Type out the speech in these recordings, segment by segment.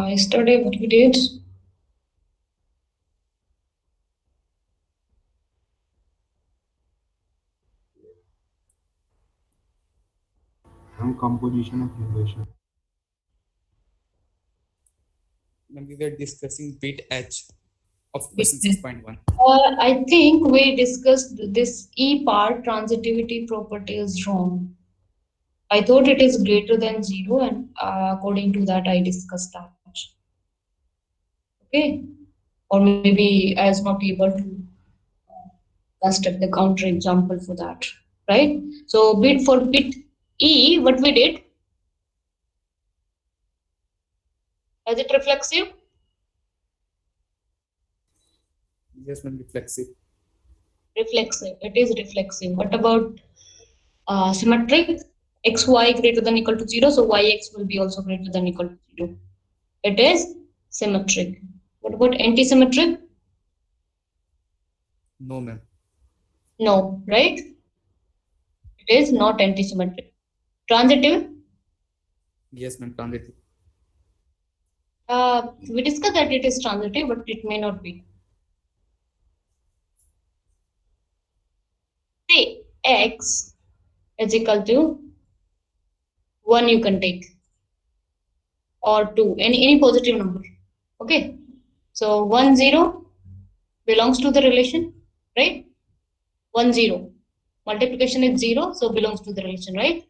Yesterday what we did? Some composition of relation. When we were discussing bit H of Bit question H. 6.1. I think we discussed this E part, transitivity property is wrong. I thought it is greater than 0, and according to that, I discussed that. Okay, or maybe I was not able to construct the counter example for that, right? So, bit for bit E, what we did? Is it reflexive? Yes, ma'am, reflexive. Reflexive. It is reflexive. What about symmetric? Xy greater than equal to 0, so yx will be also greater than equal to 0. It is symmetric. What about anti-symmetric? No, ma'am. No, right? It is not anti-symmetric. Transitive? Yes, ma'am, transitive. We discussed that it is transitive, but it may not be. Say x is equal to 1 you can take, or 2, any positive number. Okay, so 1 0 belongs to the relation, right? 1 0 multiplication is 0, so belongs to the relation, right?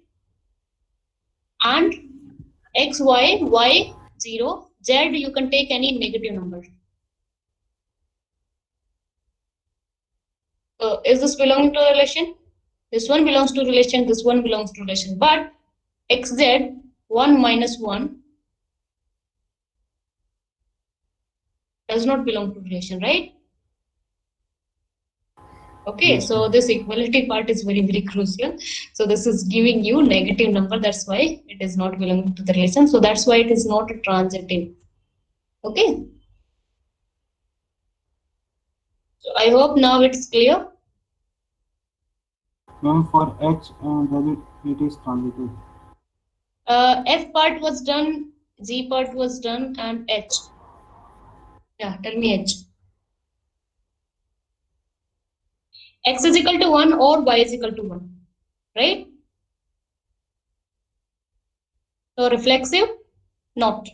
And x y 0 z you can take any negative number. So is this belonging to a relation? This one belongs to relation, this one belongs to relation, but xz 1 minus 1 does not belong to relation, right? Okay, Yes, so ma'am. this equality part is very crucial. So this is giving you negative number, that's why it is not belonging to the relation. So that's why it is not a transitive. Okay, so I hope now it's clear. Ma'am, for H, it is transitive. F part was done, G part was done, and H. Yeah, tell me H. X is equal to 1 or Y is equal to 1, right? So reflexive? Not.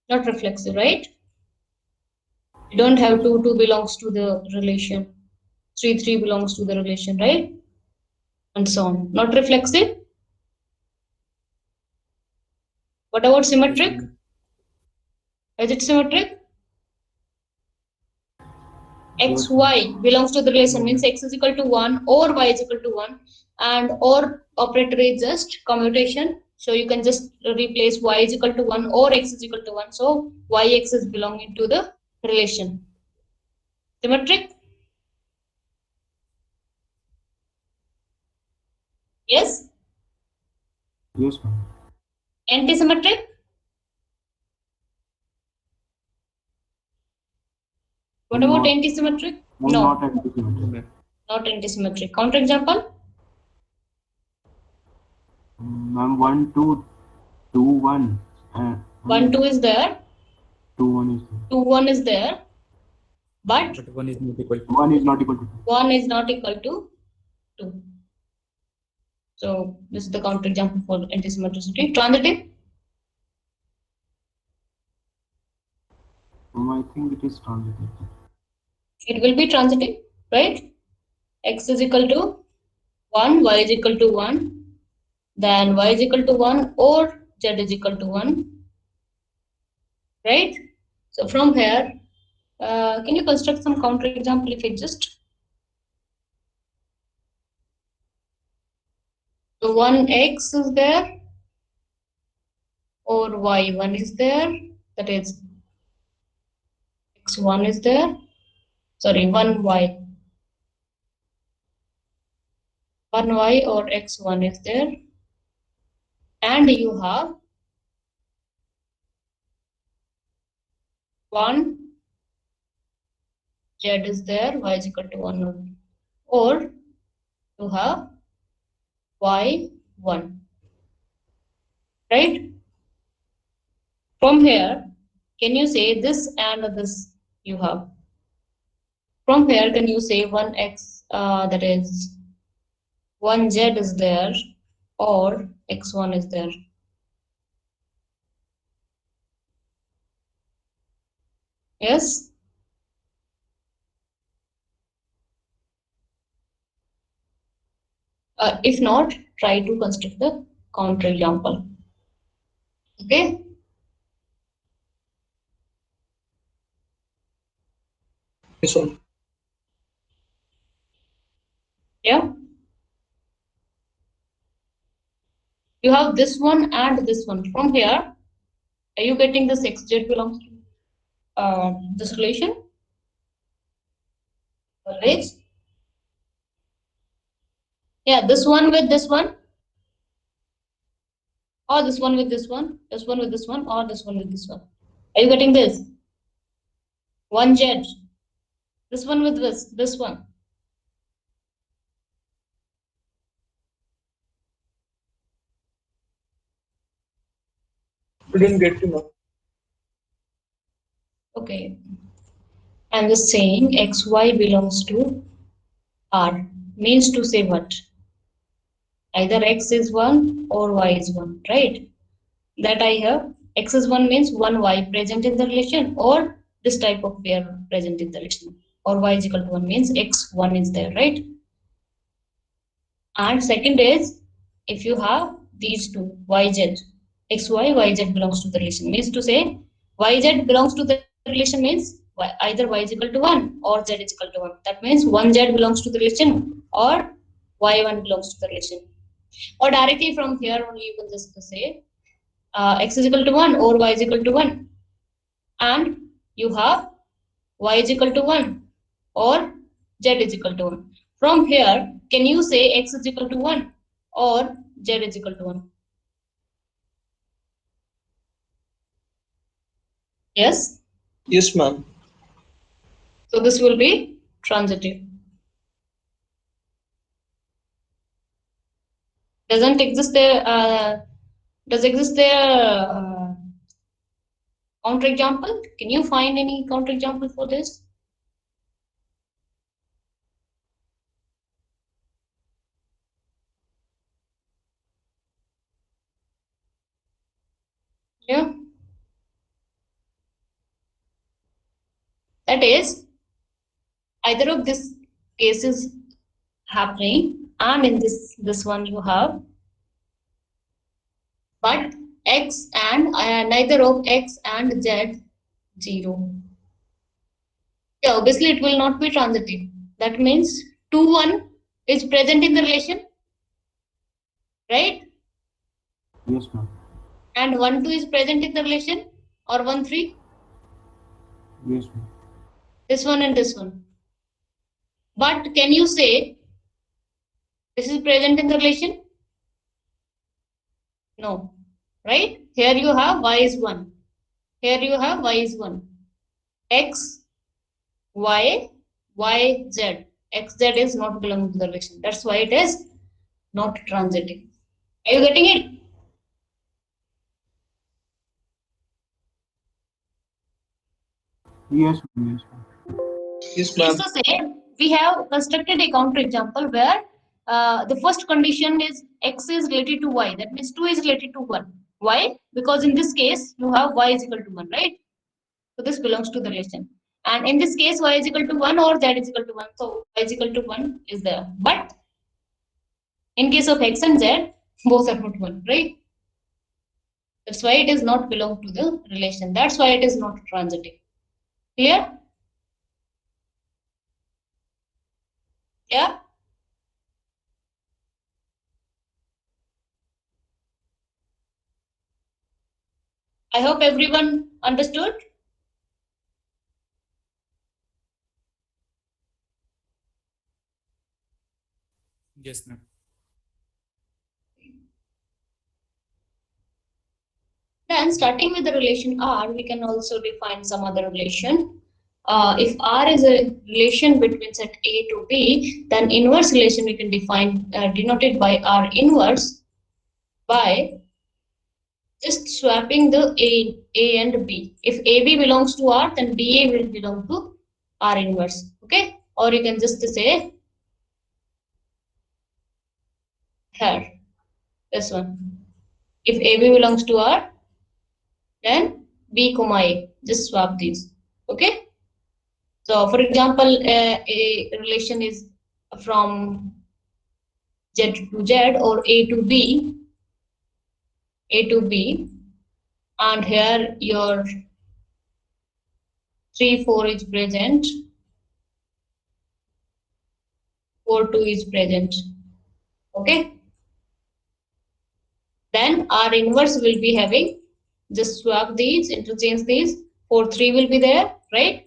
Not reflexive, right? You don't have 2, 2 belongs to the relation. 3, 3 belongs to the relation, right? And so on. Not reflexive? What about Yes, symmetric? ma'am. Is it symmetric? X, Yes, ma'am. Y belongs to the relation, No, means ma'am. X is equal to 1 or Y is equal to 1, and or operator is just commutation. So you can just replace Y is equal to 1 or X is equal to 1. So YX is belonging to the relation. Symmetric? Yes. Yes, ma'am. Anti-symmetric? What about Not, anti-symmetric? not No, No, anti-symmetric. ma'am. not anti-symmetric. Counterexample? Ma'am, 1, 2, 2, 1. 1, 2 is there, 2, 1 is there. 2, 1 is there, but But 1 is not equal to 1 is not equal to 2. 1 is not equal to 2. So this is the counterexample for antisymmetricity. Transitive? I think it is transitive. It will be transitive, right? X is equal to 1, Y is equal to 1, then Y is equal to 1 or Z is equal to 1, right? So from here, can you construct some counterexample if it just? So 1x is there or y1 is there, that is x1 is there, sorry 1y, 1y or x1 is there, and you have 1 z is there, y is equal to 1, or you have y1, right? From here, can you say this and this you have? From here, can you say 1x, that is 1z is there, or x1 is there? Yes? If not, try to construct the counterexample. Okay? Yes, sir. Yeah? You have this one and this one. From here, are you getting this xz belongs to this relation? Always? Yeah, this one with this one, or this one with this one, this one with this one, or this one with this one. Are you getting this? One jet. This one with this one. We didn't get to know. Okay. I'm just saying xy belongs to R. Means to say what? Either x is 1 or y is 1, right? That I have. X is 1 means 1y present in the relation, or this type of pair present in the relation. Or y is equal to 1 means x1 is there, right? And second is, if you have these two, yz, xy, yz belongs to the relation. Means to say, yz belongs to the relation means either y is equal to 1 or z is equal to 1. That means 1z belongs to the relation, or y1 belongs to the relation. Or directly from here only you can just say x is equal to 1 or y is equal to 1. And you have y is equal to 1 or z is equal to 1. From here, can you say x is equal to 1 or z is equal to 1? Yes? Yes, ma'am. So this will be transitive. Doesn't exist there, does exist there counterexample? Can you find any counterexample for this? Yeah. That is, either of this case is happening, and in this one you have, but x and neither of x and z 0. Yeah, obviously it will not be transitive. That means 2 1 is present in the relation, right? Yes, ma'am. And 1 2 is present in the relation, or 1 3. Yes, ma'am. This one and this one. But can you say this is present in the relation? No, right? Here you have y is 1. Here you have y is 1. X, y, y, z. X, z is not belonging to the relation. That's why it is not transitive. Are you getting it? Yes, ma'am. Yes, ma'am. Yes, Means ma'am. to say, we have constructed a counterexample where the first condition is x is related to y. That means 2 is related to 1. Why? Because in this case, you have y is equal to 1, right? So this belongs to the relation. And in this case, y is equal to 1 or z is equal to 1. So y is equal to 1 is there. But in case of x and z, both are not 1, right? That's why it is not belong to the relation. That's why it is not transitive. Clear? Yeah? I hope everyone understood. Yes, ma'am. Then starting with the relation R, we can also define some other relation. If R is a relation between set A to B, then inverse relation we can define denoted by R inverse by just swapping the A and B. If AB belongs to R, then BA will belong to R inverse. Okay? Or you can just say here, this one. If AB belongs to R, then B comma A. Just swap these. Okay? So, for example, a relation is from Z to Z or A to B, and here your 3, 4 is present, 4, 2 is present. Okay? Then our inverse will be having, just swap these, interchange these, 4, 3 will be there, right?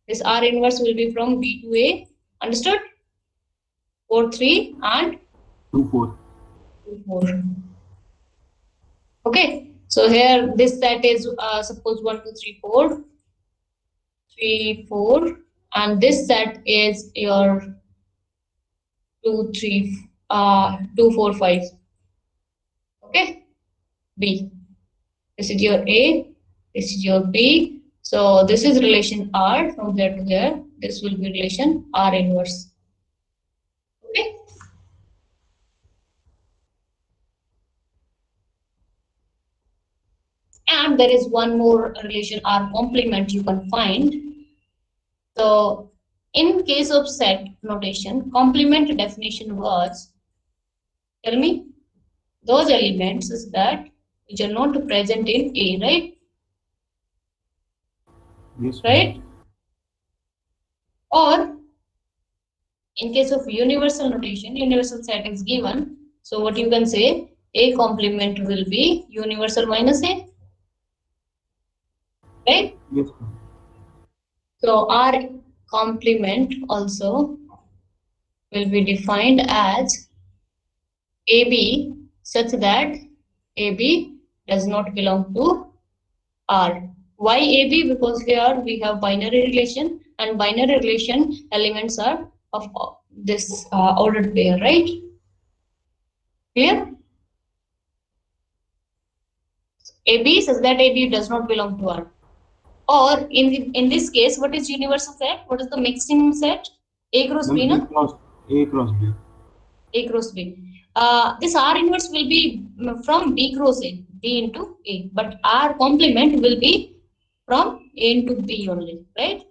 This R inverse will be from B to A. Understood? 4, 3 and 2, 4. 2, 4. Okay. So here this set is suppose 1, 2, 3, 4. 3, 4. And this set is your 2, 3, 2, 4, 5. Okay. B. This is your A. This is your B. So this is relation R from there to there. This will be relation R inverse. Okay. And there is one more relation R complement you can find. So in case of set notation, complement definition was, tell me, those elements is that which are not present in A, right? Yes, Right? ma'am. Or in case of universal notation, universal set is given. So what you can say, A complement will be universal minus A, right? Yes, ma'am. So R complement also will be defined as AB such that AB does not belong to R. Why AB? Because here we have binary relation, and binary relation elements are of this ordered pair, right? Clear? AB says that AB does not belong to R. Or in this case, what is universal set? What is the maximum set? A cross B, Ma'am, na? A cross B. A cross B. This R inverse will be from B cross A, B into A. But R complement will be from A into B only, right?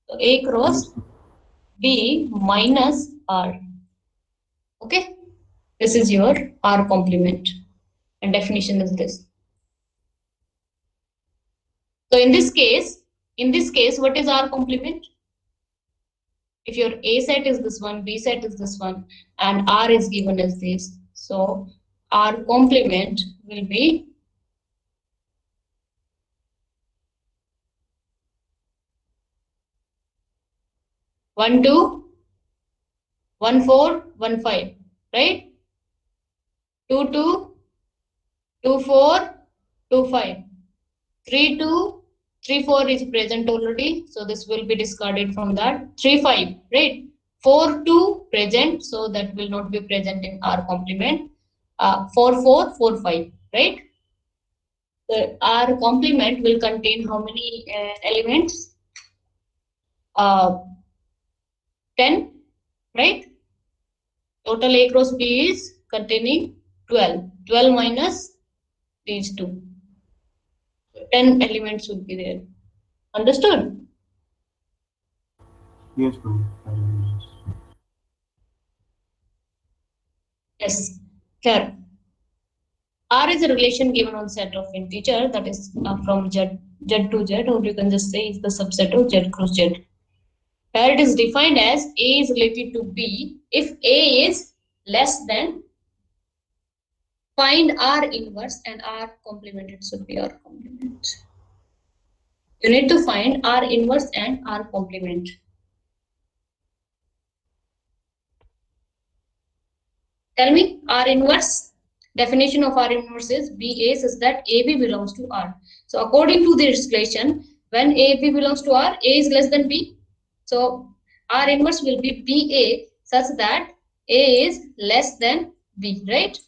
So A cross Yes, ma'am. B minus R. Okay? This is your R complement. And definition is this. So in this case, what is R complement? If your A set is this one, B set is this one, and R is given as this. So R complement will be 1, 2, 1, 4, 1, 5, right? 2, 2, 2, 4, 2, 5. 3, 2, 3, 4 is present already. So this will be discarded from that. 3, 5, right? 4, 2 present. So that will not be present in R complement. 4, 4, 4, 5, right? The R complement will contain how many elements? 10, right? Total A cross B is containing 12. 12 minus these two. 10 elements would be there. Understood? Yes, ma'am. Yes. Here. R is a relation given on set of integer that is from Z to Z, or you can just say is the subset of Z cross Z. Here it is defined as A is related to B if A is less than, find R inverse and R complement. It should be R complement. You need to find R inverse and R complement. Tell me, R inverse. Definition of R inverse is BA says that AB belongs to R. So according to this relation, when AB belongs to R, A is less than B. So R inverse will be BA such that A is less than B, right?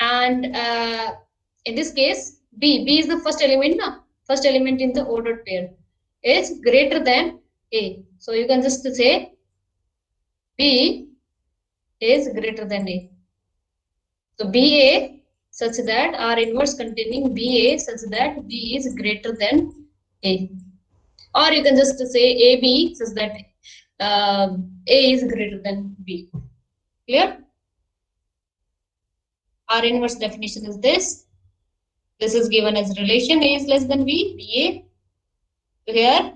And in this case, B is the first element, na? First element in the ordered pair is greater than A. So you can just say B is greater than A. So BA such that R inverse containing BA such that B is greater than A. Or you can just say AB such that A is greater than B. Clear? R inverse definition is this. This is given as relation A is less than B, BA. So here,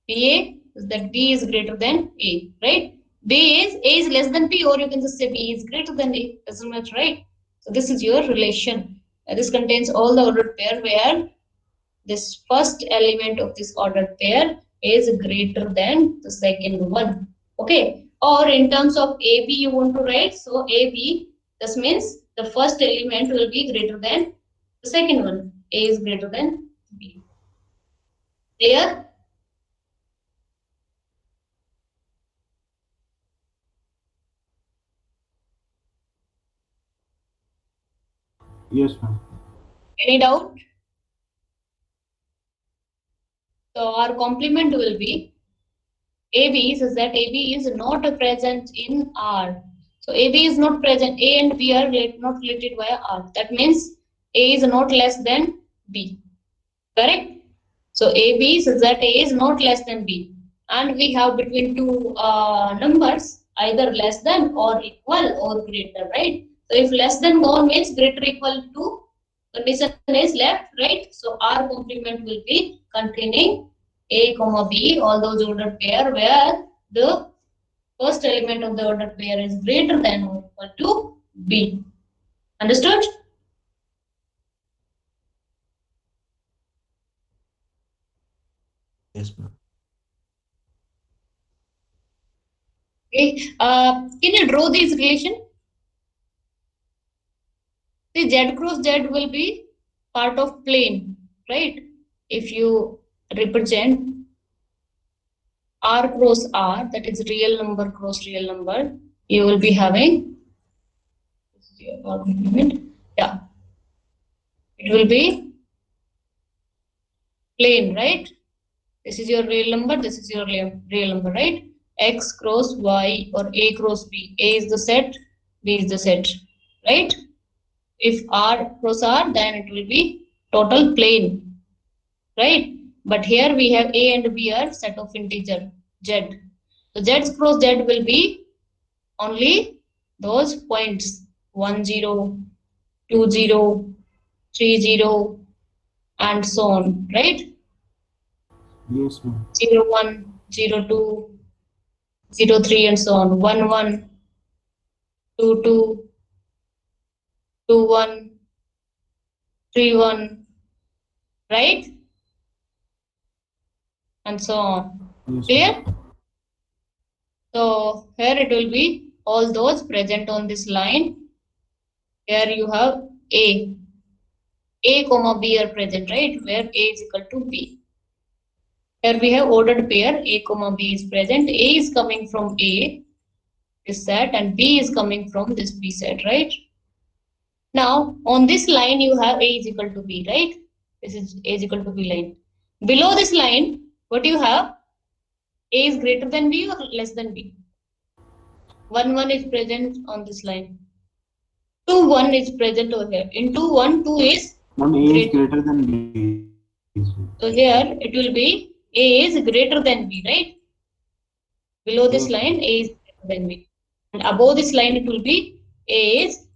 BA is that B is greater than A, right? B is A is less than B, or you can just say B is greater than A. Doesn't matter, right? So this is your relation. This contains all the ordered pair where this first element of this ordered pair is greater than the second one. Okay. Or in terms of AB, you want to write. So AB, this means the first element will be greater than the second one. A is greater than B. Clear? Yes, ma'am. Any doubt? So our complement will be AB says that AB is not present in R. So AB is not present. A and B are not related via R. That means A is not less than B. Correct? So AB says that A is not less than B. And we have between two numbers either less than or equal or greater, right? So if less than gone means greater equal to condition is left, right? So R complement will be containing A comma B, all those ordered pair where the first element of the ordered pair is greater than or equal to B. Understood? Yes, ma'am. Okay. Can you draw this relation? The Z cross Z will be part of plane, right? If you represent R cross R, that is real number cross real number, you will be having, yeah, it will be plane, right? This is your real number, this is your real number, right? X cross Y or A cross B. A is the set, B is the set, right? If R cross R, then it will be total plane, right? But here we have A and B are set of integer Z. So Z cross Z will be only those points 1, 0, 2, 0, 3, 0, and so on, right? Yes, ma'am. 0, 1, 0, 2, 0, 3, and so on. 1, 1, 2, 2, 2, 1, 3, 1, right? And so on. Yes, Clear? ma'am. So here it will be all those present on this line. Here you have A. A comma B are present, right? Where A is equal to B. Here we have ordered pair A comma B is present. A is coming from A, this set, and B is coming from this B set, right? Now on this line you have A is equal to B, right? This is A is equal to B line. Below this line, what you have? A is greater than B or less than B? 1, 1 is present on this line. 2, 1 is present over here. In 2, 1, 2 is Ma'am, A is greater. greater than B. So here it will be A is greater than B, right? Below this Yes. line, A is greater than B. And above this line, it will be A is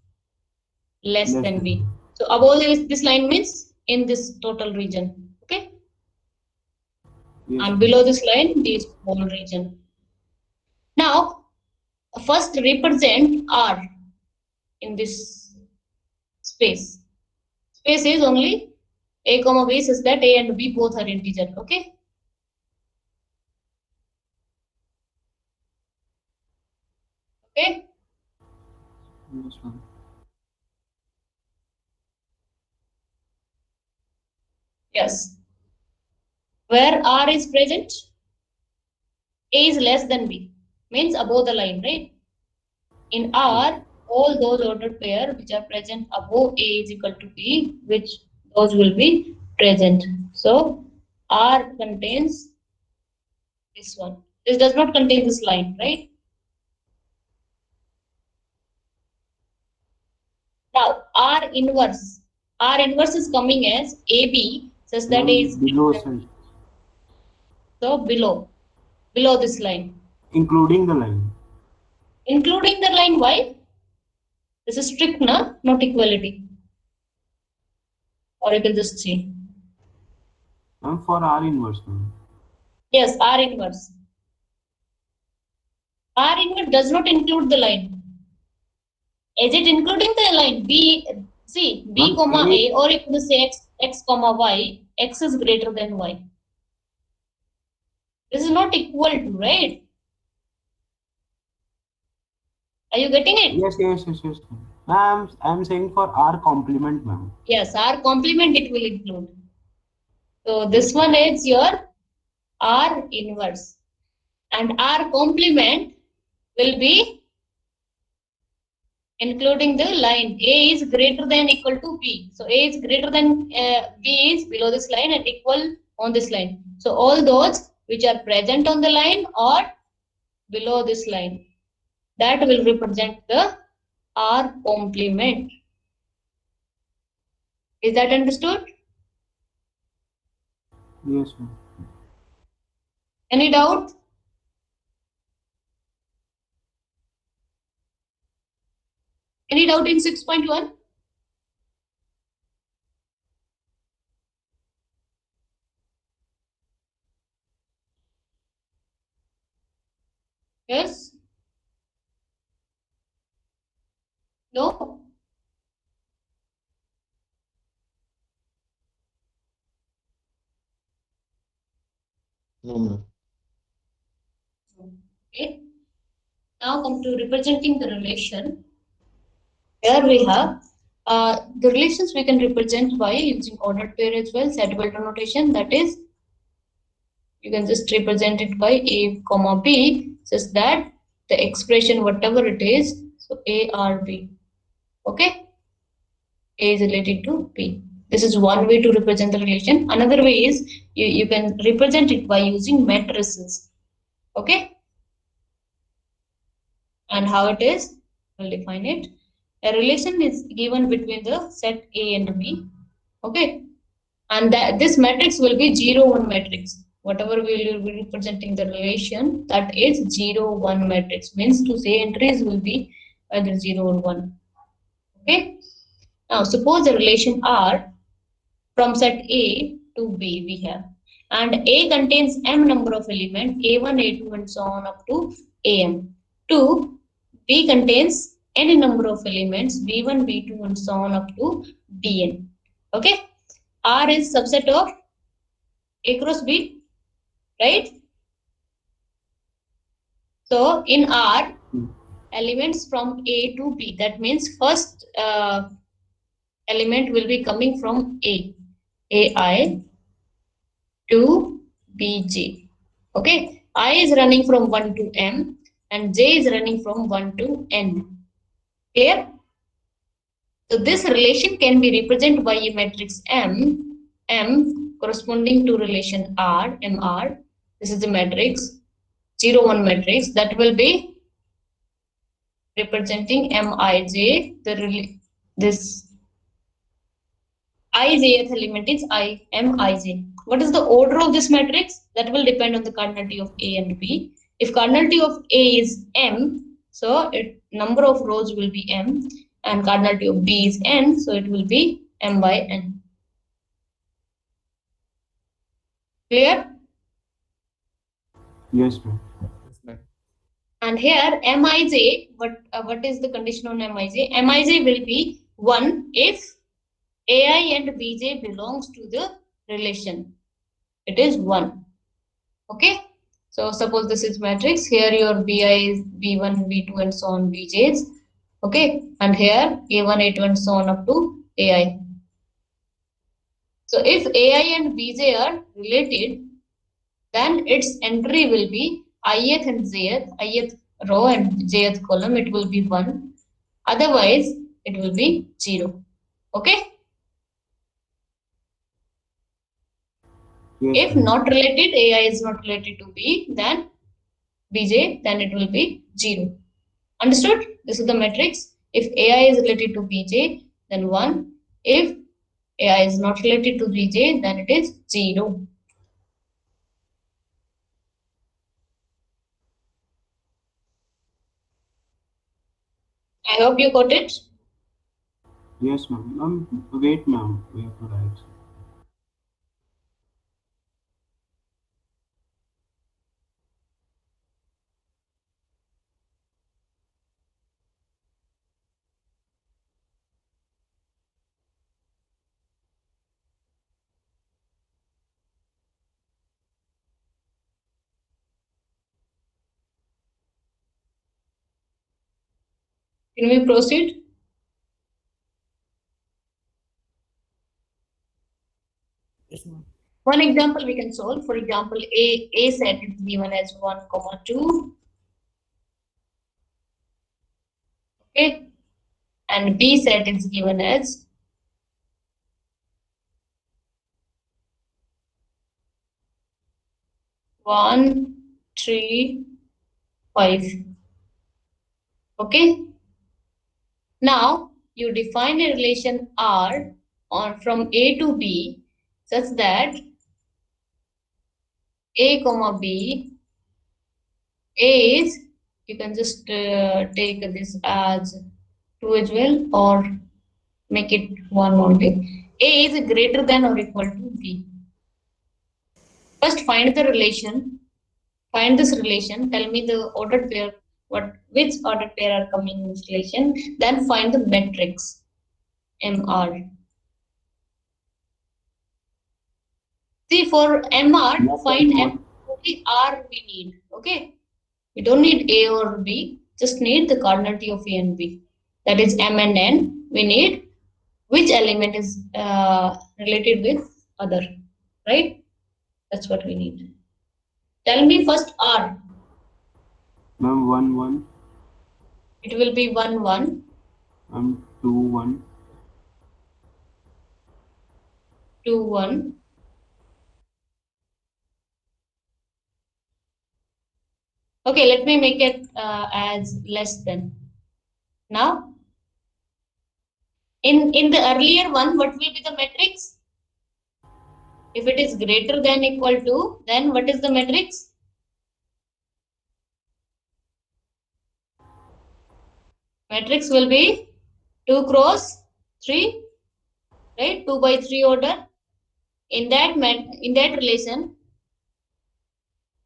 less Less than than B. So above this line means in this total region. Okay? Yes, And ma'am. below this line, this whole region. Now, first represent R in this space. Space is only A comma B says that A and B both are integer. Okay? Okay? Yes, ma'am. Yes. Where R is present, A is less than B. Means above the line, right? In R, all those ordered pair which are present above A is equal to B, which those will be present. So R contains this one. This does not contain this line, right? Now R inverse. R inverse is coming as AB such that A is below cell, so below this line. including the line. Including the line, why? This is strict, na? Not equality. Or you can just see. Ma'am, for R inverse, ma'am. Yes, R inverse. R inverse does not include the line. Is it including the line? B, see, B Ma'am, comma A- A, or you can say X comma Y, X is greater than Y. This is not equal to, right? Are you getting it? Yes. Ma'am, I'm saying for R complement, ma'am. Yes, R complement it will include. So this one is your R inverse. And R complement will be including the line A is greater than equal to B. So A is greater than B is below this line and equal on this line. So all those which are present on the line or below this line, that will represent the R complement. Is that understood? Yes, ma'am. Any doubt? Any doubt in 6.1? Yes? No? No, ma'am. Okay. Now come to representing the relation. Here we have the relations we can represent by using ordered pair as well, set-builder notation. That is, you can just represent it by A comma B, such that the expression whatever it is, so A or B. Okay, A is related to B. This is one way to represent the relation. Another way is you can represent it by using matrices. Okay, and how it is, we'll define it. A relation is given between the set A and B. Okay, and that this matrix will be 0 1 matrix. Whatever we will be representing the relation, that is 0 1 matrix, means to say entries will be either 0 or 1. Okay, now suppose the relation R from set A to B we have, and A contains m number of elements, A1 A2 and so on up to Am. 2, B contains any number of elements, B1 B2 and so on up to Bn. Okay, R is subset of A cross B, right? So in R, elements from A to B, that means first element will be coming from A, AI to BJ. Okay, I is running from 1 to M and J is running from 1 to N. Clear? So this relation can be represented by a matrix M corresponding to relation R, MR. This is the matrix, 0 1 matrix, that will be representing Mij. This ijth element is Mij. What is the order of this matrix? That will depend on the cardinality of A and B. If cardinality of A is M, so number of rows will be M, and cardinality of B is N, so it will be M by N. Clear? Yes, ma'am. Yes, ma'am. And here Mij, what is the condition on Mij? Mij will be 1 if AI and Bj belongs to the relation. It is 1. Okay. So suppose this is matrix. Here your Bi is B1, B2 and so on Bj's. Okay. And here A1, A2 and so on up to AI. So if AI and Bj are related, then its entry will be ith and jth, ith row and jth column, it will be 1. Otherwise, it will be 0. Okay? Yes, If ma'am. not related, AI is not related to B, then BJ, then it will be 0. Understood? This is the matrix. If AI is related to BJ, then 1. If AI is not related to BJ, then it is 0. I hope you got it. Yes, ma'am. Wait, ma'am. We have to write. Can we proceed? Yes, ma'am. One example we can solve. For example, A set is given as 1, 2. Okay. And B set is given as 1, 3, 5. Okay. Now you define a relation R on from A to B such that A comma B, A is, you can just take this as 2 as well, or make it 1 only. A is greater than or equal to B. First find the relation, find this relation, tell me the ordered pair, which ordered pair are coming in this relation, then find the matrix MR. See, for MR, find M, only R we need. Okay, we don't need A or B, just need the cardinality of A and B. That is M and N. We need which element is related with other, right? That's what we need. Tell me first R. Ma'am, 1, 1. It will be 1, 1, 2, 1. 2, 1. Okay, let me make it as less than. Now, in the earlier one, what will be the matrix? If it is greater than equal to, then what is the matrix? Matrix will be 2 cross 3, right? 2 by 3 order. In that relation,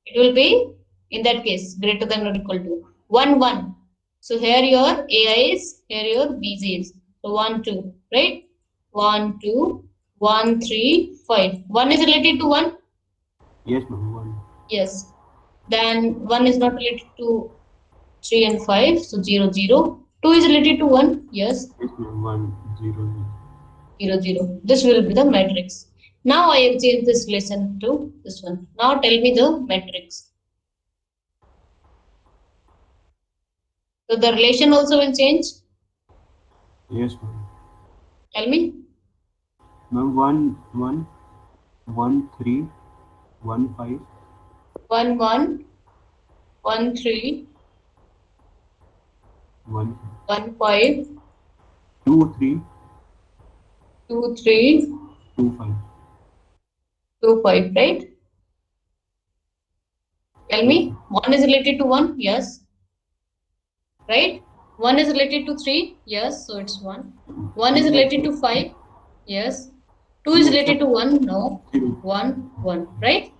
it will be, in that case, greater than or equal to 1, 1. So here your AI is, here your BZ is. So 1, 2, right? 1, 2, 1, 3, 5. 1 is related to 1? Yes, ma'am. 1. Yes. Then 1 is not related to 3 and 5. So 0, 0. 2 is related to 1? Yes. Yes, ma'am. 1, 0, 0. 0, 0. This will be the matrix. Now I have changed this relation to this one. Now tell me the matrix. So the relation also will change. Yes, ma'am. Tell me. Ma'am, 1, 1, 1, 3, 1, 5. 1, 1, 1, 3, 1, 1, 5, 2, 3, 2, 3, 2, 5. 2, 5, right? Tell Yes, me. ma'am. 1 is related to 1? Yes. Right? 1 is related to 3? Yes. So it's 1. 1 is related to 5? Yes. 2 is related to 1? No. 0. 1, 1. Right?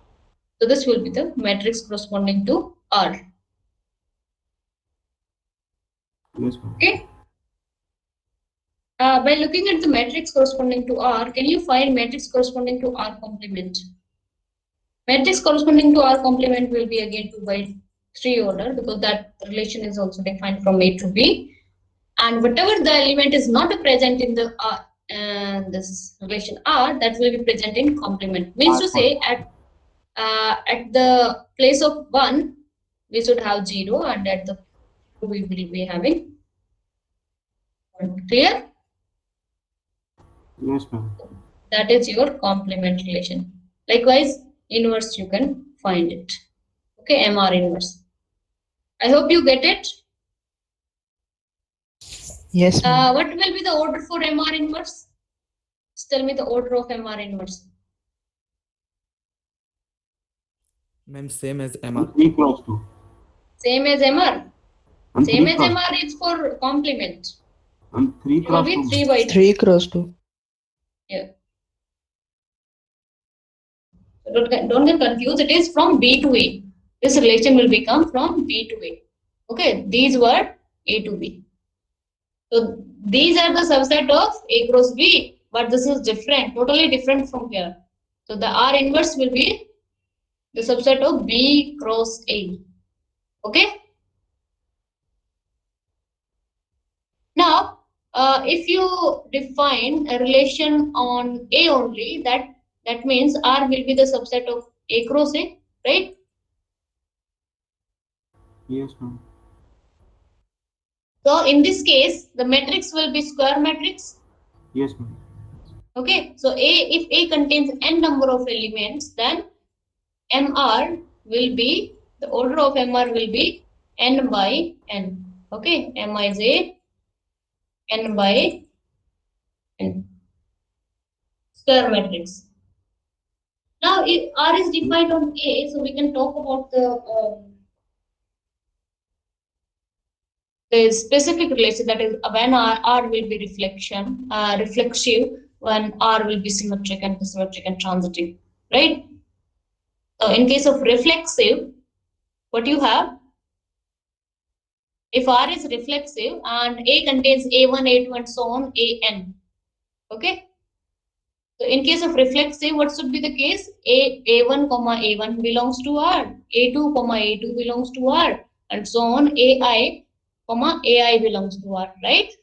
So this will be the matrix corresponding to R. Yes, ma'am. Okay. By looking at the matrix corresponding to R, can you find matrix corresponding to R complement? Matrix corresponding to R complement will be again 2 by 3 order because that relation is also defined from A to B. And whatever the element is not present in the this relation R, that will be present in complement. Means to say at the place of 1, we should have 0, and at the we will be having Clear? Yes, ma'am. That is your complement relation. Likewise, inverse you can find it. Okay, MR inverse. I hope you get it. Yes, ma'am. What will be the order for MR inverse? Just tell me the order of MR inverse. Ma'am, same as And MR. 3 cross 2. Same as MR. And Same 3 as cross MR is for complement. and 3 It will cross be 2. 3 by 2. 3 cross 2. Yeah. So don't get confused. It is from B to A. This relation will become from B to A. Okay, these were A to B. So these are the subset of A cross B, but this is different, totally different from here. So the R inverse will be the subset of B cross A. Okay. Now, if you define a relation on A only, that means R will be the subset of A cross A, right? Yes, ma'am. So in this case, the matrix will be square matrix. Yes, ma'am. Okay. So if A contains n number of elements, then MR will be, the order of MR will be n by n. Okay. Mij n by n. Square matrix. Now, if R is defined on A, so we can talk about the specific relation, that is when R will be reflexive, when R will be symmetric and asymmetric and transitive, right? So in case of reflexive, what you have, if R is reflexive and A contains A1, A2 and so on, AN, okay? So in case of reflexive, what should be the case? A1 comma A1 belongs to R, A2 comma A2 belongs to R, and so on, AI comma AI belongs to R, right?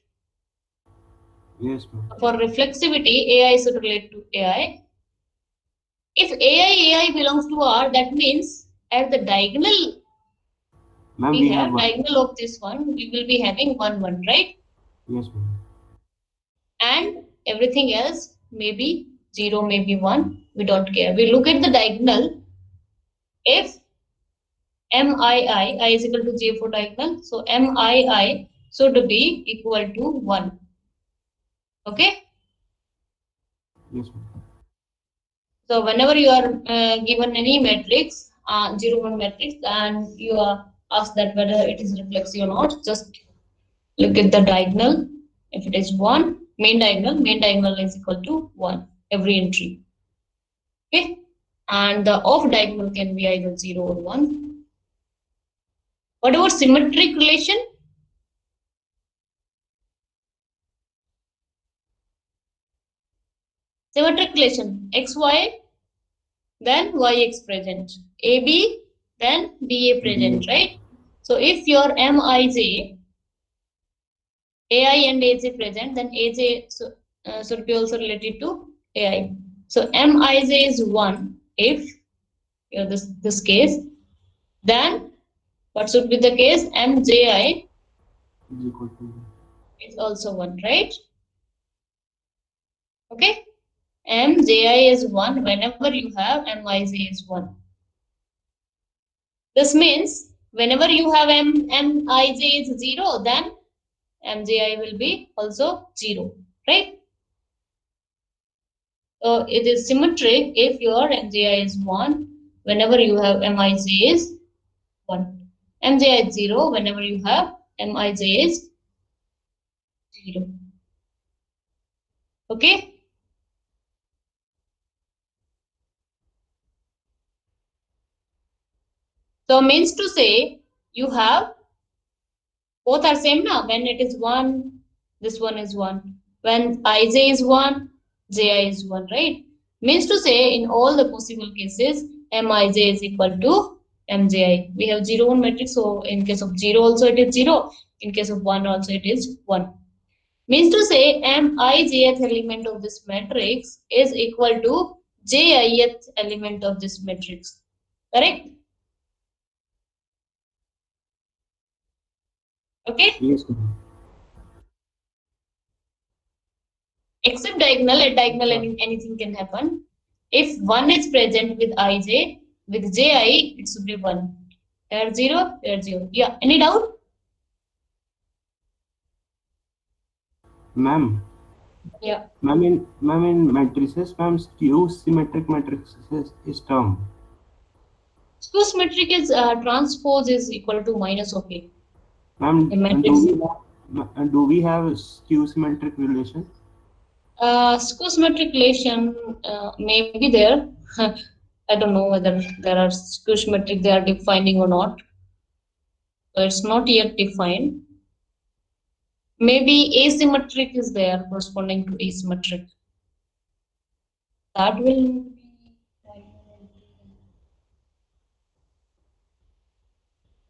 Yes, ma'am. For reflexivity, AI should relate to AI. If AI belongs to R, that means at the diagonal Ma'am, we we have have 1. diagonal of this one, we will be having 1, 1, right? Yes, ma'am. And everything else maybe 0, maybe 1, we don't care. We look at the diagonal. If I is equal to J for diagonal, so MII should be equal to 1. Okay? Yes, ma'am. So whenever you are given any matrix, 0, 1 matrix, and you are asked that whether it is reflexive or not, just look at the diagonal. If it is 1, main diagonal is equal to 1, every entry. Okay? And the off diagonal can be either 0 or 1. What about symmetric relation? Symmetric relation, xy, then yx present, ab, then ba present, right? So if your mij, ai and aj present, then aj should be also related to ai. So mij is 1 if this case, then what should be the case? Mji Is equal to is also 1, right? Okay. Mji is 1 whenever you have Mij is 1. This means whenever you have Mij is 0, then Mji will be also 0, right? So it is symmetric if your Mji is 1 whenever you have Mij is 1. Mji is 0 whenever you have Mij is 0. Okay? So means to say you have both are same now. When it is 1, this one is 1. When ij is 1, ji is 1, right? Means to say in all the possible cases, mij is equal to mji. We have 0, 1 matrix, so in case of 0 also it is 0. In case of 1 also it is 1. Means to say mijth element of this matrix is equal to jith element of this matrix. Correct? Okay? yes, ma'am. Except diagonal, at diagonal anything can happen. If 1 is present with ij, with ji, it should be 1. Here 0, here 0. Yeah, any doubt? Ma'am, Yeah. ma'am in matrices, ma'am, skew symmetric matrices is term. Skew symmetric is transpose is equal to minus of A. Ma'am, A matrix. do we have skew symmetric relation? Skew symmetric relation may be there. I don't know whether there are skew symmetric they are defining or not. So it's not yet defined. Maybe asymmetric is there corresponding to asymmetric. That will be.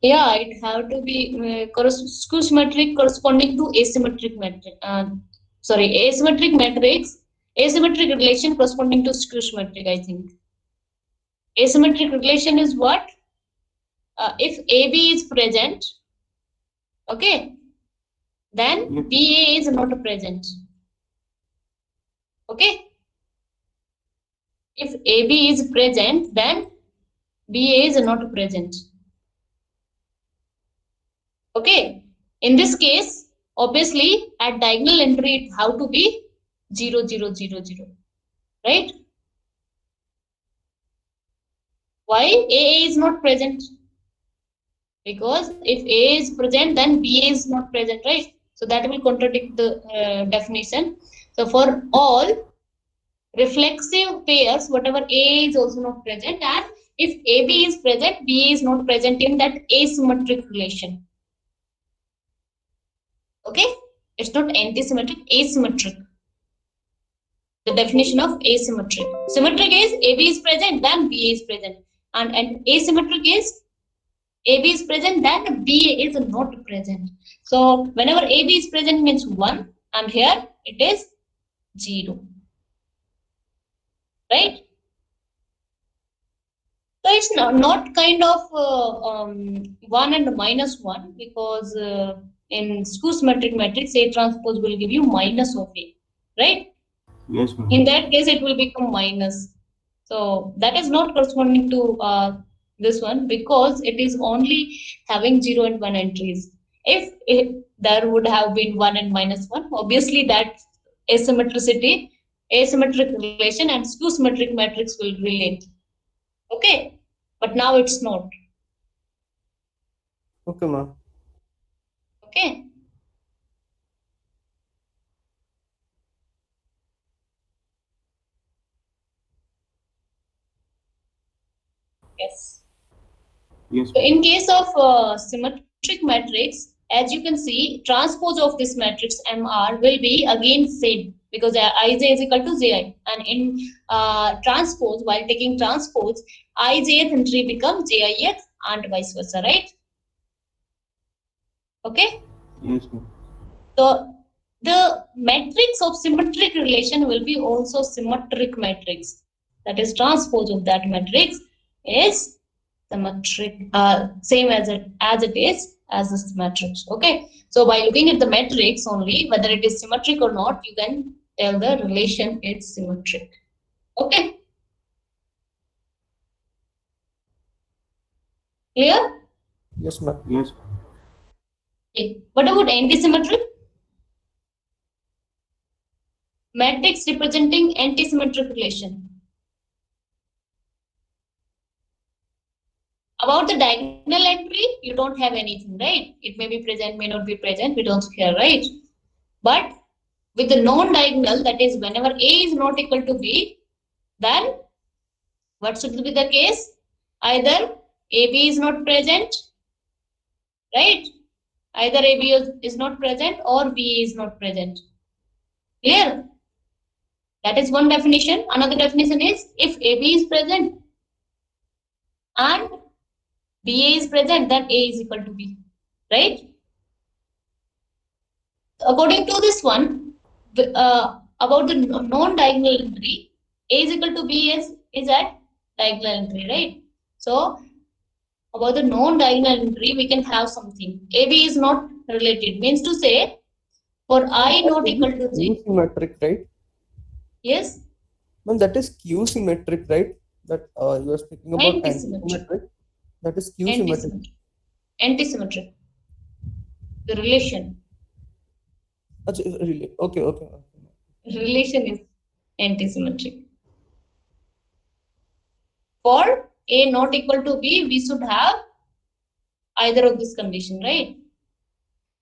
Yeah, it have to be skew symmetric corresponding to asymmetric matrix. Asymmetric matrix, asymmetric relation corresponding to skew symmetric, I think. Asymmetric relation is what? If AB is present, okay, then Yes. BA is not present. Okay? If AB is present, then BA is not present. Okay? In this case, obviously, at diagonal entry, it have to be 0, 0, 0, 0. Right? Why AA is not present? Because if A is present, then BA is not present, right? So that will contradict the definition. So for all reflexive pairs, whatever A is also not present, and if AB is present, BA is not present in that asymmetric relation. Okay? It's not antisymmetric, asymmetric. The definition of asymmetric. Symmetric is AB is present, then BA is present. And asymmetric is AB is present, then BA is not present. So whenever AB is present means 1, and here it is 0. Right? So it's not kind of 1 and minus 1, because in skew symmetric matrix, A transpose will give you minus of A. Right? Yes, ma'am. In that case, it will become minus. So that is not corresponding to this one, because it is only having 0 and 1 entries. If there would have been 1 and minus 1, obviously that asymmetric relation and skew symmetric matrix will relate. Okay, but now it's not. Okay, ma'am. Okay. Yes. Yes. So in case of symmetric matrix, as you can see, transpose of this matrix MR will be again same, because Ij is equal to Ji. And in transpose, while taking transpose, Ijth entry becomes Jith and vice versa, right? Okay? Yes, ma'am. So the matrix of symmetric relation will be also symmetric matrix. That is, transpose of that matrix is symmetric, same as it is as this matrix. Okay, so by looking at the matrix only, whether it is symmetric or not, you can tell the relation is symmetric. Okay, clear? Yes, ma'am. Yes. Okay. What about antisymmetric? Matrix representing antisymmetric relation. About the diagonal entry, you don't have anything, right? It may be present, may not be present, we don't care, right? But with the non-diagonal, that is, whenever A is not equal to B, then what should be the case? Either AB is not present, right? Either AB is not present or BA is not present. Clear? That is one definition. Another definition is, if AB is present and BA is present, then A is equal to B, right? According to this one, about the non-diagonal entry, A is equal to B is at diagonal entry, right? So about the non-diagonal entry, we can have something. AB is not related, means to say, for I not equal to J. Symmetric, right? Yes, Ma'am, that is Q symmetric, right? That you are speaking about antisymmetric. antisymmetric. That is Q symmetric. Antisymmetric. Antisymmetric. The relation. Really? Okay, okay. Relation is antisymmetric. For A not equal to B, we should have either of this condition, right?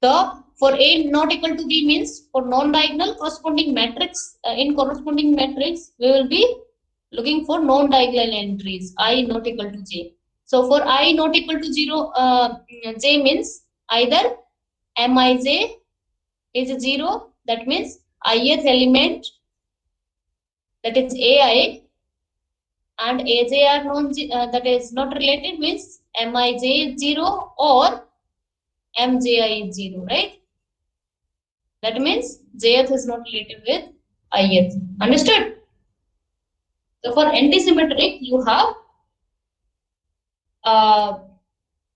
So for A not equal to B means for non-diagonal corresponding matrix, in corresponding matrix, we will be looking for non-diagonal entries, I not equal to J. So for I not equal to 0, J means either Mij is 0, that means ith element, that is Ai, and Aj are that is not related, means Mij is 0 or Mji is 0, right? That means jth is not related with ith. Understood? So for antisymmetric, you have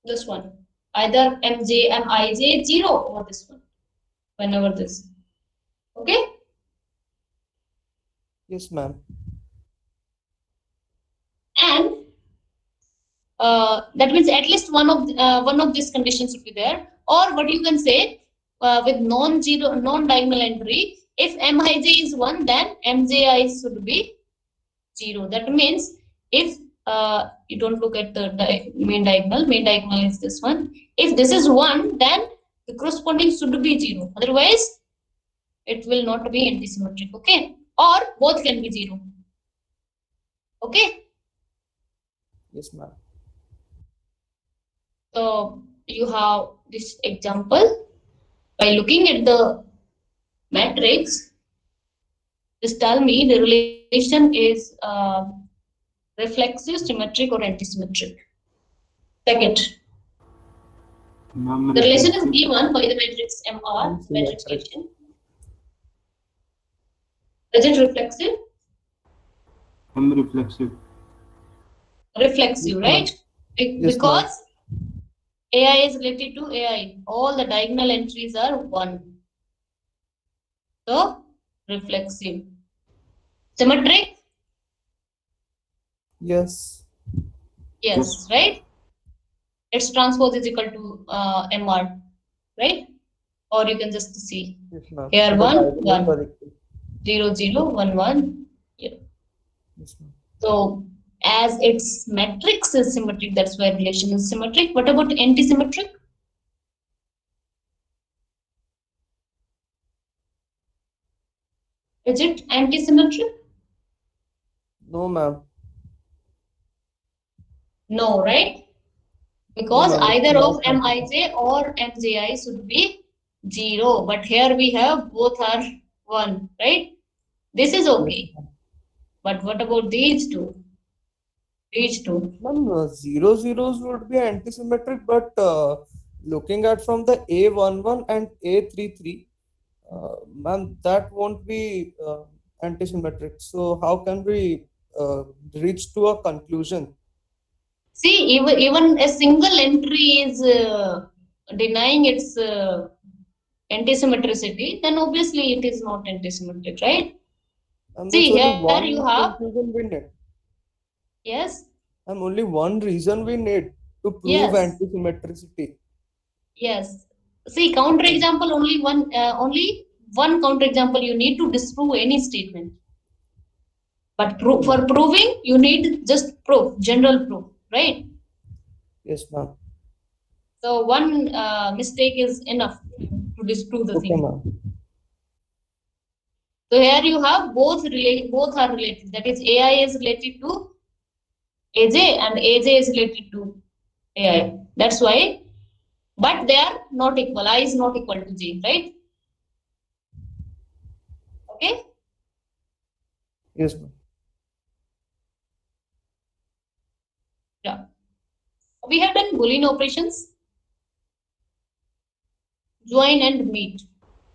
this one, either Mj and Ij 0 or this one, whenever this. Okay? Yes, ma'am. And that means at least one of these conditions should be there. Or what you can say, with non-diagonal entry, if Mij is 1, then Mji should be 0. That means if you don't look at the main diagonal is this one. If this is 1, then the corresponding should be 0. Otherwise, it will not be antisymmetric. Okay? Or both can be 0. Okay? Yes, ma'am. So you have this example. By looking at the matrix, just tell me the relation is reflexive, symmetric, or antisymmetric. Second, Ma'am, the relation is reflexive. given by the matrix MR, matrix Symmetric. relation. Is it reflexive? I'm reflexive. Reflexive, Yes, right? Yes, Because AI is related to AI. All the diagonal entries are 1. So, reflexive. Symmetric? Yes. Yes, right? Its transpose is equal to MR, right? Or you can just see Yes, ma'am. here The 1, diagonals 1, are equal. 0, 0, 1, 1. Yeah. Yes, ma'am. So, as its matrix is symmetric, that's why relation is symmetric. What about antisymmetric? Is it antisymmetric? No, ma'am. No, right? Because No, ma'am, it's either of not Mij or Mji should be 0. But here we have both are 1, right? This is okay. But what about these two? These two. Ma'am, 0 zeros would be antisymmetric, but looking at from the A11 and A33, ma'am, that won't be antisymmetric. So how can we reach to a conclusion? See, even a single entry is denying its antisymmetricity, then obviously it is not antisymmetric, right? And See, there's only here one you have, conclusion we need. yes, And only one reason we need to prove Yes. antisymmetricity. yes. See, counterexample, only one counterexample you need to disprove any statement. But for proving, you need just proof, general proof, right? Yes, ma'am. So one mistake is enough to disprove the Okay, thing. ma'am. So here you have both are related. That is, AI is related to AJ and AJ is related to AI. That's why, but they are not equal. I is not equal to J, right? Okay. Yes, ma'am. Yeah. We have done Boolean operations, join and meet.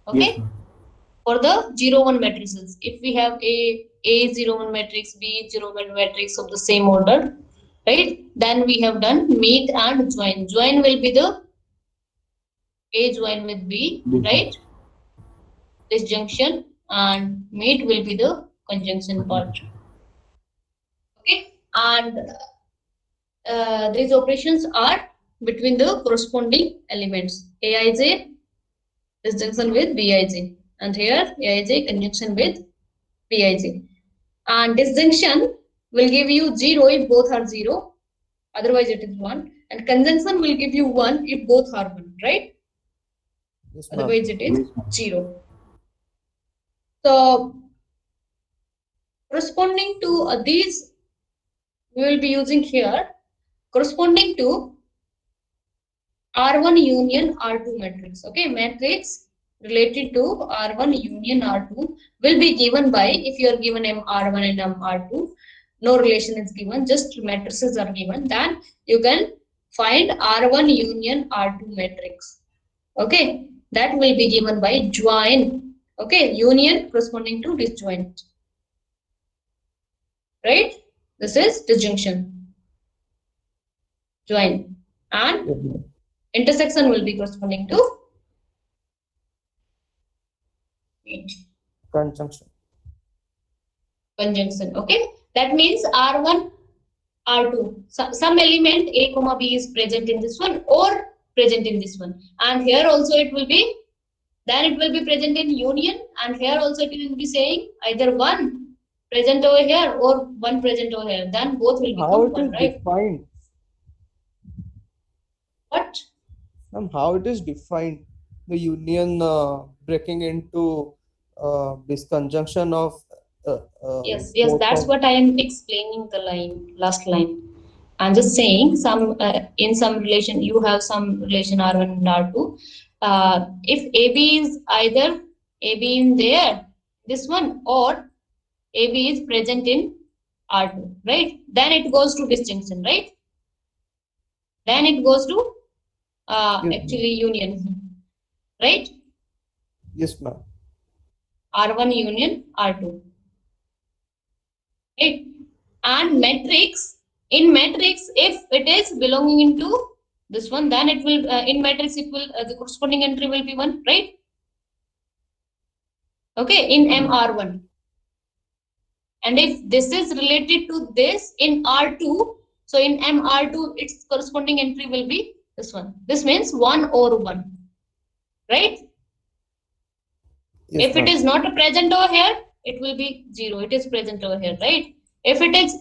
Okay. Yes, ma'am. For the 0, 1 matrices, if we have A 0, 1 matrix, B 0, 1 matrix of the same order, right? Then we have done meet and join. Join will be the A join with B, Yes. right? Disjunction, and meet will be the conjunction part. Okay, and these operations are between the corresponding elements. Aij disjunction with Bij, and here Aij conjunction with Bij. And disjunction will give you 0 if both are 0, otherwise it is 1. And conjunction will give you 1 if both are 1, right? Yes, ma'am. Otherwise it is Yes, ma'am. 0. So corresponding to these, we will be using here corresponding to R1 union R2 matrix. Okay, matrix related to R1 union R2 will be given by, if you are given MR1 and MR2, no relation is given, just matrices are given, then you can find R1 union R2 matrix. Okay, that will be given by join. Okay, union corresponding to disjoint. Right? This is disjunction. Join. And Yes, ma'am. intersection will be corresponding to Conjunction. conjunction. Okay, that means R1, R2. Some element A comma B is present in this one or present in this one, and here also it will be. Then it will be present in union, and here also it will be saying either one present over here or one present over here. Then both will How become it one, is right? defined? What? Ma'am, how it is defined? The union breaking into this conjunction of Yes, both that's of- what I am explaining the last line. I'm just saying in some relation, you have some relation R1 and R2. If AB is either AB in there, this one, or AB is present in R2, right? Then it goes to disjunction, right? Then it goes to Yes, actually union, right? Yes, ma'am. R1 union R2. Right? And matrix, in matrix, if it is belonging into this one, then it will in matrix it will the corresponding entry will be 1, right? Okay, in MR1. And if this is related to this in R2, so in MR2 its corresponding entry will be this one. This means 1 or 1, right? Yes, If it ma'am. is not present over here, it will be 0. It is present over here, right? If it is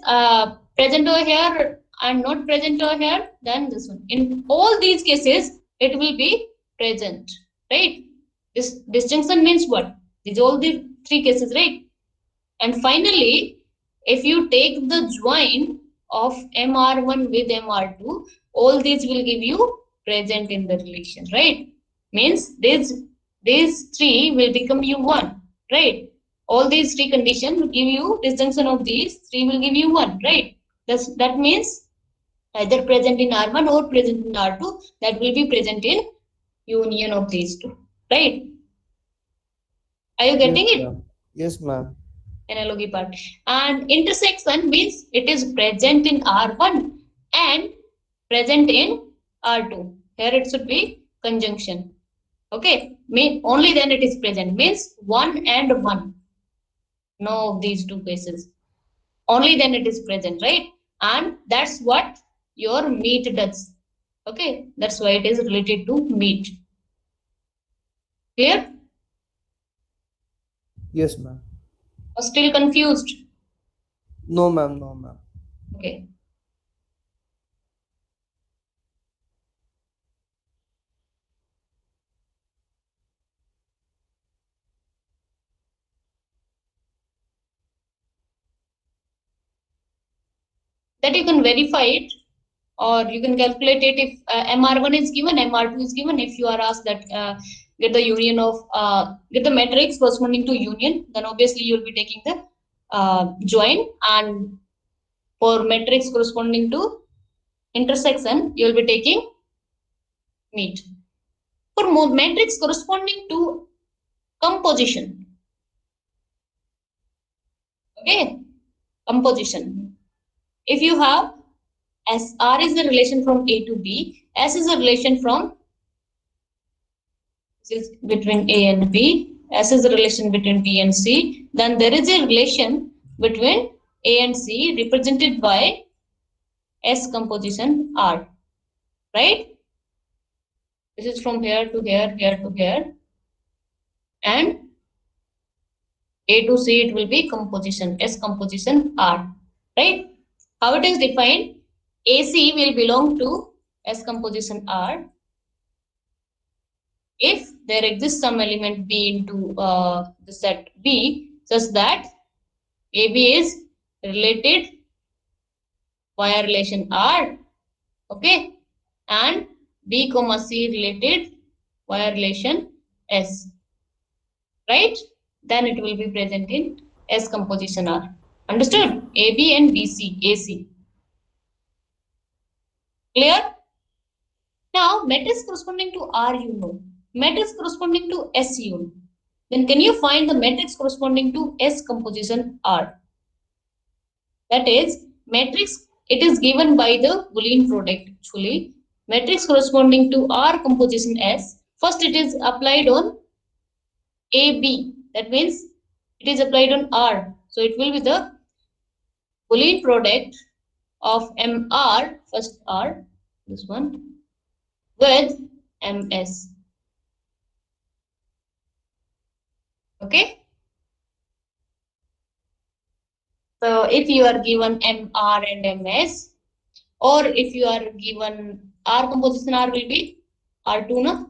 present over here and not present over here, then this one. In all these cases, it will be present, right? This disjunction means what? These all the 3 cases, right? And finally, if you take the join of MR1 with MR2, all these will give you present in the relation, right? Means these 3 will become you 1, right? All these 3 conditions will give you disjunction of these 3 will give you 1, right? That means either present in R1 or present in R2, that will be present in union of these 2, right? Are you getting Yes, it? ma'am. Yes, ma'am. Analogy part. And intersection means it is present in R1 and present in R2. Here it should be conjunction. Okay, only then it is present, means 1 and 1. No of these 2 cases. Only then it is present, right? And that's what your meet does. Okay, that's why it is related to meet. Clear? Yes, ma'am. Or still confused? No, ma'am. No, ma'am. Okay. That you can verify it, or you can calculate it if MR1 is given, MR2 is given. If you are asked that get the union of get the matrix corresponding to union, then obviously you will be taking the join, and for matrix corresponding to intersection, you will be taking meet. For matrix corresponding to composition, okay, composition. If you have S, R is the relation from A to B, S is a relation from, this is between A and B, S is the relation between B and C, then there is a relation between A and C represented by S composition R, right? This is from here to here, here to here, and A to C it will be composition, S composition R, right? How it is defined? AC will belong to S composition R if there exists some element B into the set B such that AB is related via relation R, okay, and B comma C related via relation S, right? Then it will be present in S composition R. Understood? AB and BC, AC. Clear? Now, matrix corresponding to R you know. Matrix corresponding to S you know. Then can you find the matrix corresponding to S composition R? That is, matrix, it is given by the Boolean product actually. Matrix corresponding to R composition S. First it is applied on AB. That means it is applied on R. So it will be the Boolean product of MR, first R, this one, with MS. Okay? So if you are given MR and MS, or if you are given R composition R will be R2 na?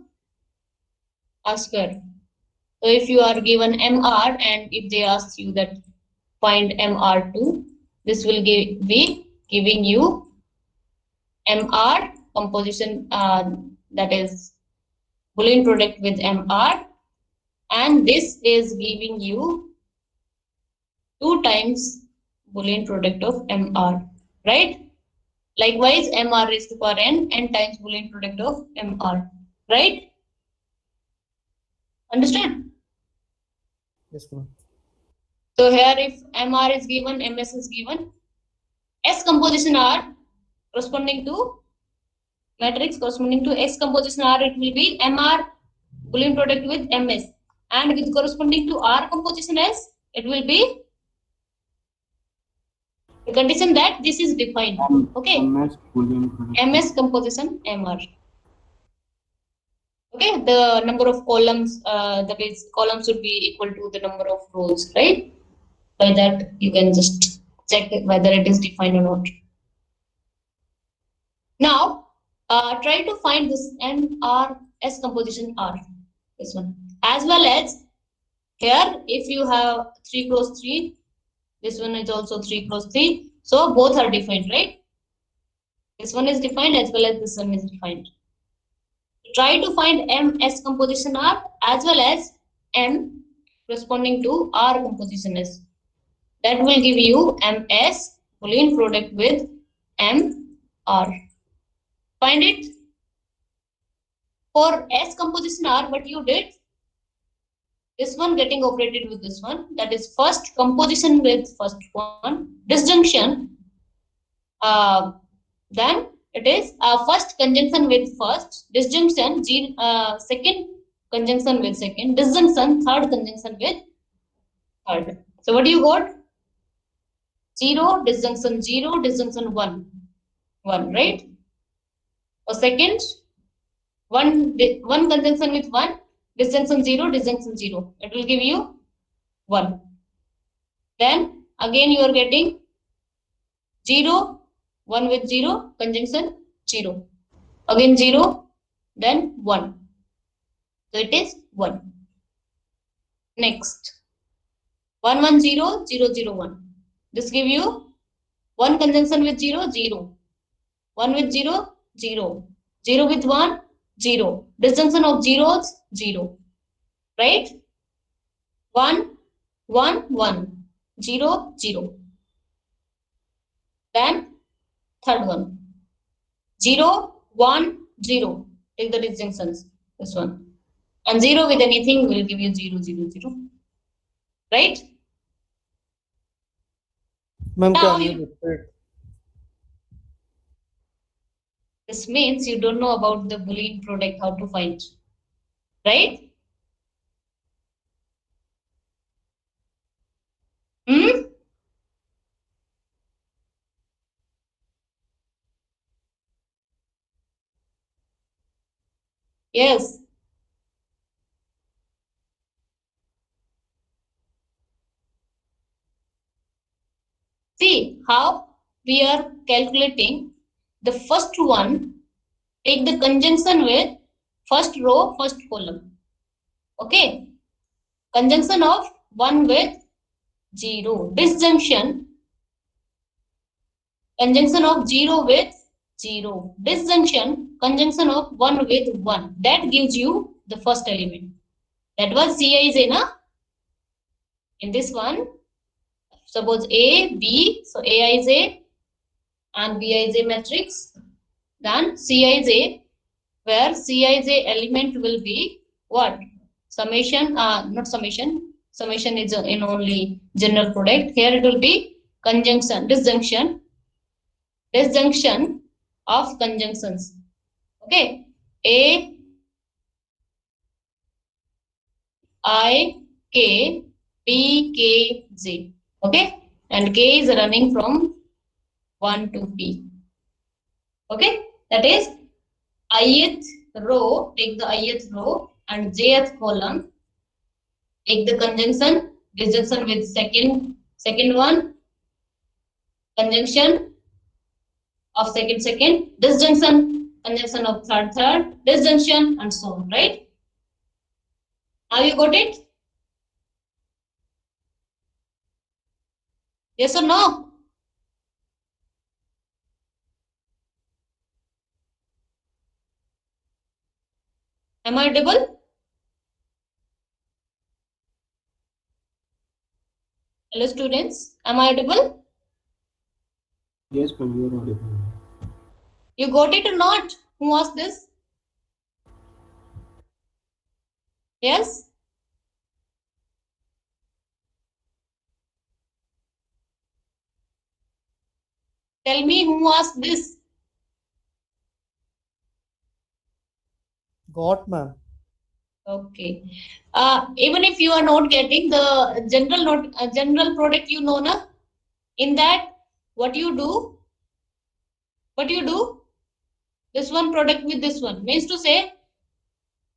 R square. So if you are given MR and if they ask you that find MR2, this will be giving you MR composition that is Boolean product with MR, and this is giving you 2 times Boolean product of MR, right? Likewise, MR raised to power n times Boolean product of MR, right? Understand? Yes, ma'am. So here if MR is given, MS is given, S composition R corresponding to matrix corresponding to X composition R, it will be MR Boolean product with MS, and with corresponding to R composition S, it will be the condition that this is defined. Okay. MS Boolean product. MS composition MR. Okay, the number of columns, that is, columns should be equal to the number of rows, right? By that, you can just check whether it is defined or not. Now, try to find this MRS composition R, this one. As well as here, if you have 3 cross 3, this one is also 3 cross 3. So both are defined, right? This one is defined as well as this one is defined. Try to find MS composition R as well as M corresponding to R composition S. That will give you MS Boolean product with MR. Find it. For S composition R, what you did, this one getting operated with this one, that is first composition with first one, disjunction, then it is first conjunction with first, disjunction, second conjunction with second, disjunction, third conjunction with third. So what do you got? 0, disjunction 1, right? Or second, one conjunction with 1, disjunction 0, disjunction 0. It will give you 1. Then again you are getting 0, 1 with 0, conjunction 0. Again 0, then 1. So it is 1. Next, 1 1 0 0 0 1. This give you 1 conjunction with 0 0, 1 with 0 0, 0 with 1 0. Disjunction of zeros 0, right? 1 1 1 0 0. Then third one, 0 1 0. Take the disjunctions. This one. And 0 with anything will give you 0 0 0. Right? Ma'am, Now can you you- repeat? This means you don't know about the Boolean product, how to find. Right? Yes. See how we are calculating the first one. Take the conjunction with first row, first column. Okay. Conjunction of 1 with 0. Disjunction. Conjunction of 0 with 0. Disjunction. Conjunction of 1 with 1. That gives you the first element. That was Cij, na? In this one, suppose A, B, so Aij and Bij matrix, then Cij, where Cij element will be what? Summation, not summation, summation is in only general product. Here it will be conjunction, disjunction of conjunctions. Okay, A, I, K, B, K, J. Okay, and K is running from 1 to P. Okay, that is ith row, take the ith row and jth column, take the conjunction, disjunction with second one, conjunction of second, disjunction, conjunction of third, disjunction, and so on, right? Now you got it? Yes or no? Am I audible? Hello students, am I audible? Yes, ma'am, you are audible. You got it or not? Who asked this? Yes? Tell me who asked this? Got, ma'am. Okay. Even if you are not getting the general product, you know, na? In that, what you do? This one product with this one means to say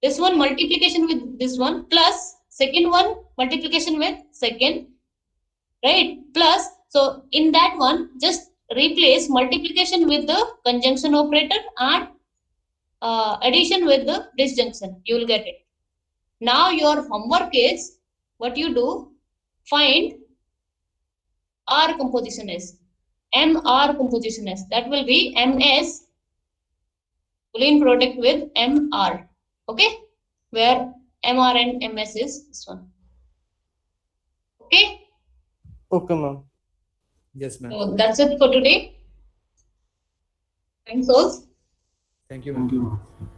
this one multiplication with this one plus second one multiplication with second, right? Plus, so in that one, just replace multiplication with the conjunction operator and addition with the disjunction. You will get it. Now your homework is what you do, find R composition S, MR composition S. That will be MS Boolean product with MR. Okay, where MR and MS is this one. Okay, Okay, ma'am. Yes, ma'am. so that's it for today. Thanks all. Thank you, Thank ma'am. you, ma'am.